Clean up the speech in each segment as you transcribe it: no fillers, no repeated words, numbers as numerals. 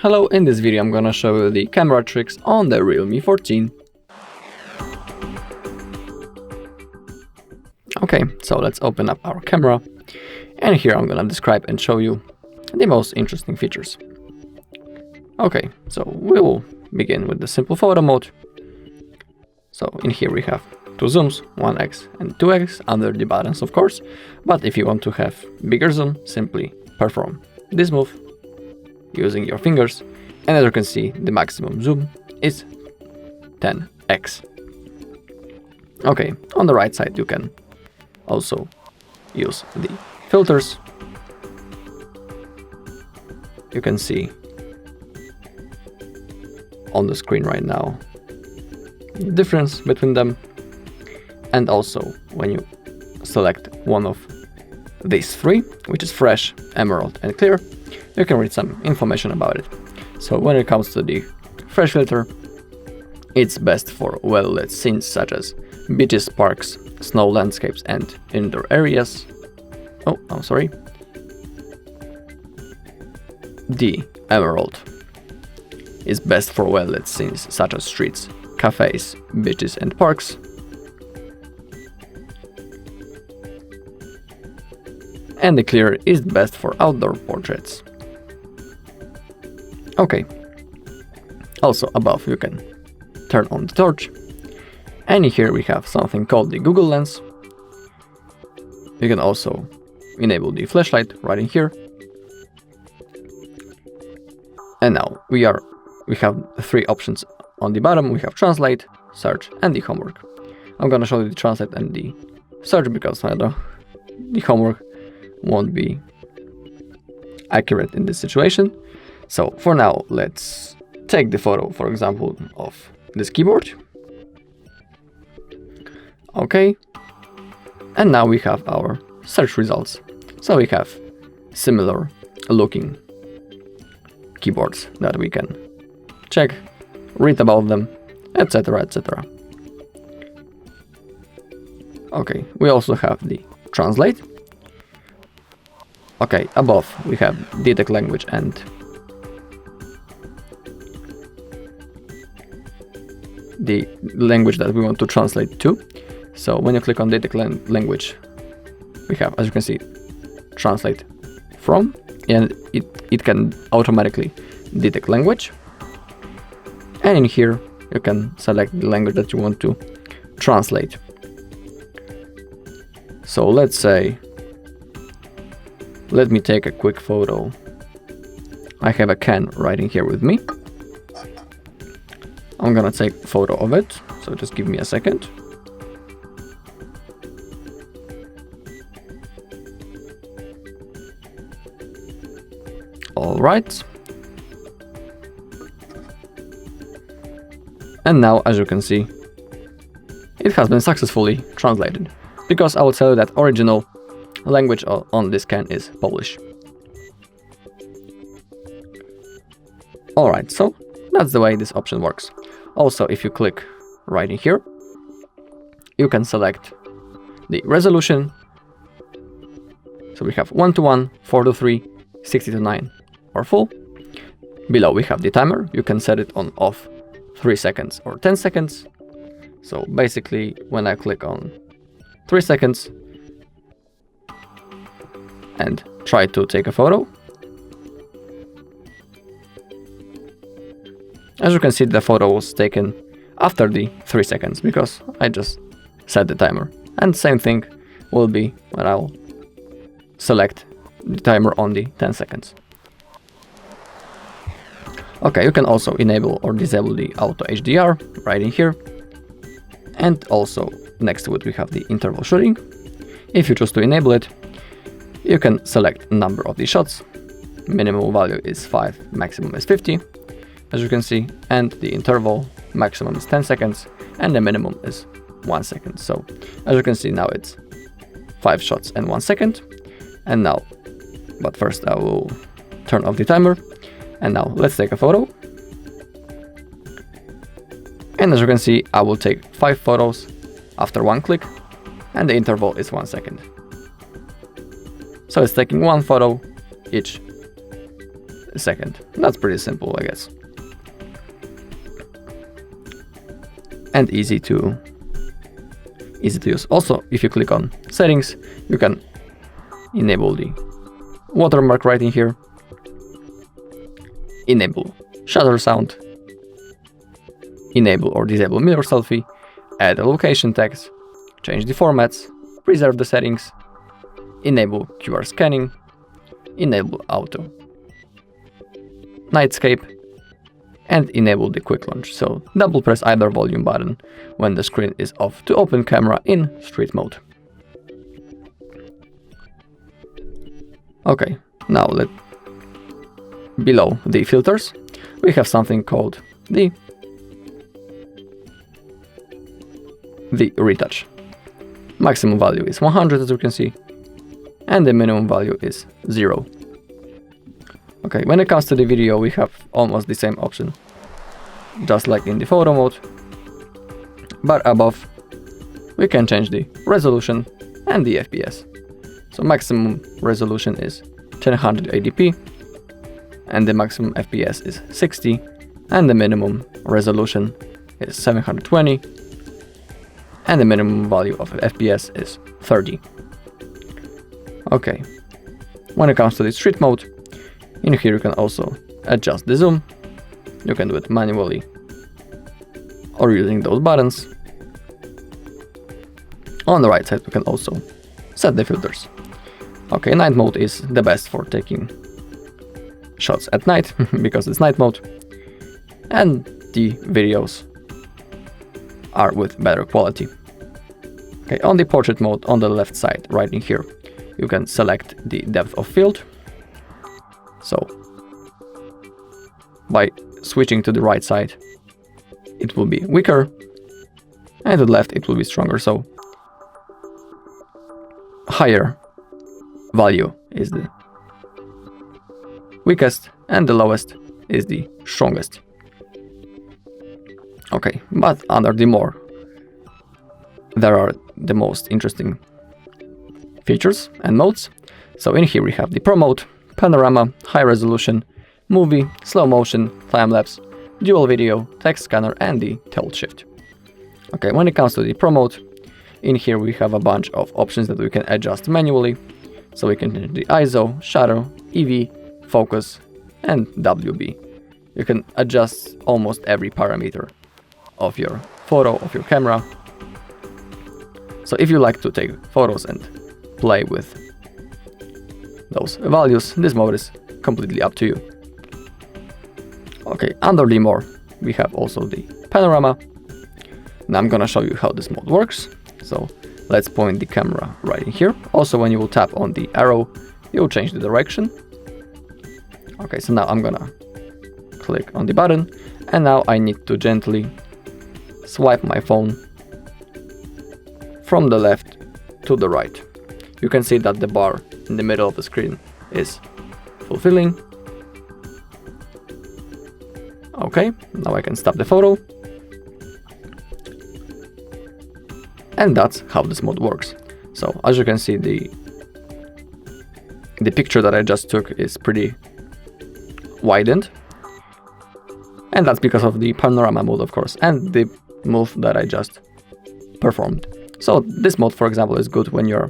Hello, in this video I'm gonna show you the camera tricks on the Realme 14. Okay, so let's open up our camera, and here I'm gonna describe and show you the most interesting features. Okay, so we will begin with the simple photo mode. So in here we have two zooms, 1x and 2x under the buttons, of course, but if you want to have bigger zoom, simply perform this move using your fingers, and as you can see, the maximum zoom is 10x. Okay, on the right side you can also use the filters. You can see on the screen right now the difference between them, and also when you select one of these three, which is fresh, emerald and clear, you can read some information about it. So when it comes to the fresh filter, it's best for well-lit scenes such as beaches, parks, snow landscapes and indoor areas. Oh, I'm sorry. The emerald is best for well-lit scenes such as streets, cafes, beaches and parks. And the clear is best for outdoor portraits. Okay. Also above you can turn on the torch. And here we have something called the Google Lens. You can also enable the flashlight right in here. And now we have three options on the bottom. We have translate, search and the homework. I'm gonna show you the translate and the search because the homework won't be accurate in this situation. So for now, let's take the photo, for example, of this keyboard. Okay. And now we have our search results. So we have similar looking keyboards that we can check, read about them, etc, etc. Okay, we also have the translate. Okay, above we have detect language and the language that we want to translate to. So when you click on detect language, we have, as you can see, translate from, and it can automatically detect language. And in here you can select the language that you want to translate. So let's say, let me take a quick photo. I have a can right in here with me. I'm gonna take a photo of it, so just give me a second. All right. And now, as you can see, it has been successfully translated, because I will tell you that original language on this can is Polish. All right, so that's the way this option works. Also, if you click right in here, you can select the resolution. So we have 1:1, 4:3, 60:9, or full. Below we have the timer. You can set it on off 3 seconds or 10 seconds. So basically, when I click on 3 seconds and try to take a photo, as you can see, the photo was taken after the 3 seconds because I just set the timer. And same thing will be when I'll select the timer on the 10 seconds. Okay, you can also enable or disable the auto HDR right in here. And also next to it we have the interval shooting. If you choose to enable it, you can select a number of the shots. Minimum value is 5, maximum is 50. As you can see, and the interval maximum is 10 seconds and the minimum is 1 second. So as you can see, now it's 5 shots and 1 second. And now, but first I will turn off the timer. And now let's take a photo. And as you can see, I will take 5 photos after 1 click, and the interval is 1 second. So it's taking 1 photo each a second. That's pretty simple, I guess. And easy to use. Also, if you click on settings, you can enable the watermark right in here, enable shutter sound, enable or disable mirror selfie, add a location text, change the formats, preserve the settings, enable QR scanning, enable auto nightscape, and enable the quick launch. So double press either volume button when the screen is off to open camera in street mode. Okay, now below the filters we have something called the retouch. Maximum value is 100, as you can see, and the minimum value is 0. Okay, when it comes to the video, we have almost the same option, just like in the photo mode, but above we can change the resolution and the FPS. So maximum resolution is 1080p, and the maximum FPS is 60, and the minimum resolution is 720, and the minimum value of FPS is 30. Okay, when it comes to the street mode, in here you can also adjust the zoom. You can do it manually or using those buttons. On the right side we can also set the filters. Okay, night mode is the best for taking shots at night because it's night mode, and the videos are with better quality. Okay, on the portrait mode on the left side right in here you can select the depth of field. So by switching to the right side it will be weaker, and to the left it will be stronger. So higher value is the weakest and the lowest is the strongest. Okay, but under the more there are the most interesting features and modes. So in here we have the Pro mode, Panorama, High Resolution, Movie, Slow Motion, Time Lapse, Dual Video, Text Scanner, and the Tilt Shift. Okay, when it comes to the Pro mode, in here we have a bunch of options that we can adjust manually. So we can change the ISO, shutter, EV, focus, and WB. You can adjust almost every parameter of your photo, of your camera. So if you like to take photos and play with those values, this mode is completely up to you. Okay, under the more, we have also the Panorama. Now I'm gonna show you how this mode works. So let's point the camera right in here. Also, when you will tap on the arrow, you'll change the direction. Okay, so now I'm gonna click on the button, and now I need to gently swipe my phone from the left to the right. You can see that the bar in the middle of the screen is fulfilling. Okay, now I can stop the photo. And that's how this mode works. So as you can see, the picture that I just took is pretty widened. And that's because of the Panorama mode, of course, and the move that I just performed. So this mode, for example, is good when you're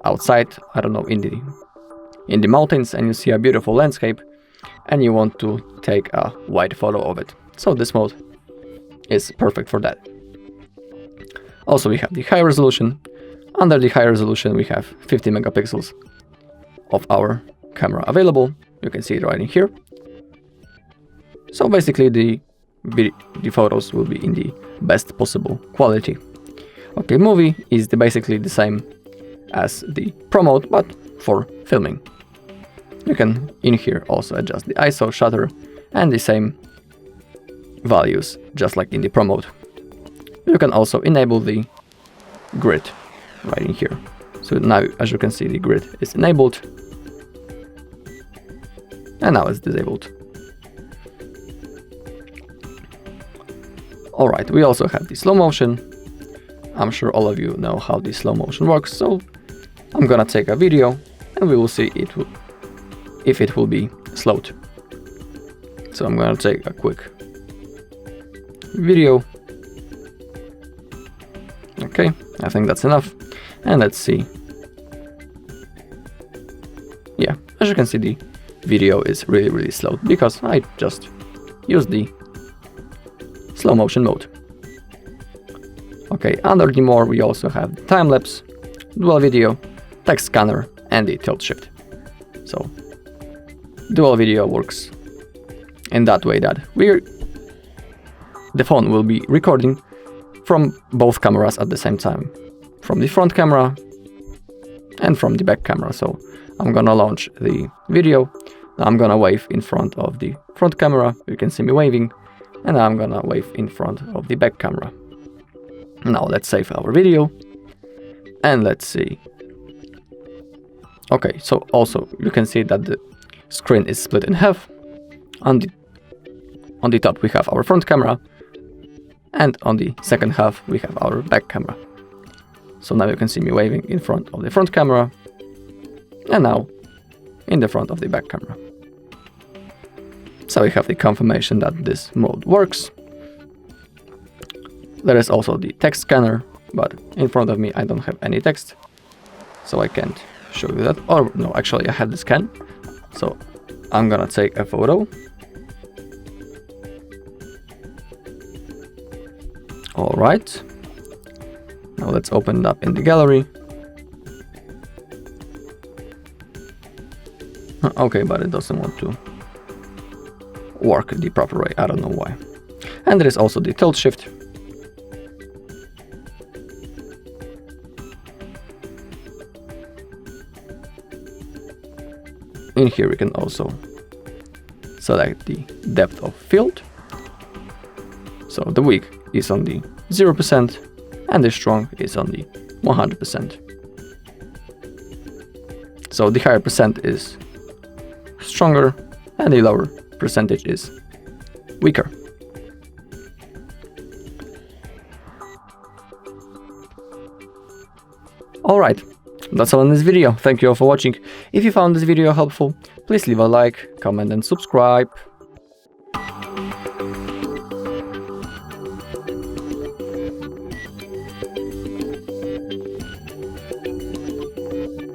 outside, I don't know, in the mountains, and you see a beautiful landscape and you want to take a wide photo of it. So this mode is perfect for that. Also, we have the high resolution. Under the high resolution, we have 50 megapixels of our camera available. You can see it right in here. So basically, the photos will be in the best possible quality. Okay, movie is basically the same as the Pro mode, but for filming. You can in here also adjust the ISO, shutter, and the same values, just like in the Pro mode. You can also enable the grid right in here. So now, as you can see, the grid is enabled, and now it's disabled. Alright, we also have the slow motion. I'm sure all of you know how the slow motion works, so I'm gonna take a video and we will see if it will be slowed. So I'm gonna take a quick video. Okay, I think that's enough. And let's see. Yeah, as you can see, the video is really slow because I just used the slow motion mode. Okay, under the more we also have the time lapse, dual video, text scanner, and the tilt shift. So dual video works in that way that the phone will be recording from both cameras at the same time, from the front camera and from the back camera. So I'm gonna launch the video. I'm gonna wave in front of the front camera. You can see me waving, and I'm gonna wave in front of the back camera. Now let's save our video and let's see. Okay, so also you can see that the screen is split in half. On the top we have our front camera, and on the second half we have our back camera. So now you can see me waving in front of the front camera, and now in the front of the back camera. So we have the confirmation that this mode works. There is also the text scanner, but in front of me I don't have any text, so I can't show you that. Or no, actually I have the scan, so I'm gonna take a photo. Alright, now let's open it up in the gallery. Okay, but it doesn't want to work the proper way, I don't know why. And there is also the tilt shift. In here we can also select the depth of field. So the weak is on the 0% and the strong is on the 100%. So the higher percent is stronger and the lower percentage is weaker. Alright, that's all in this video. Thank you all for watching. If you found this video helpful, please leave a like, comment and subscribe.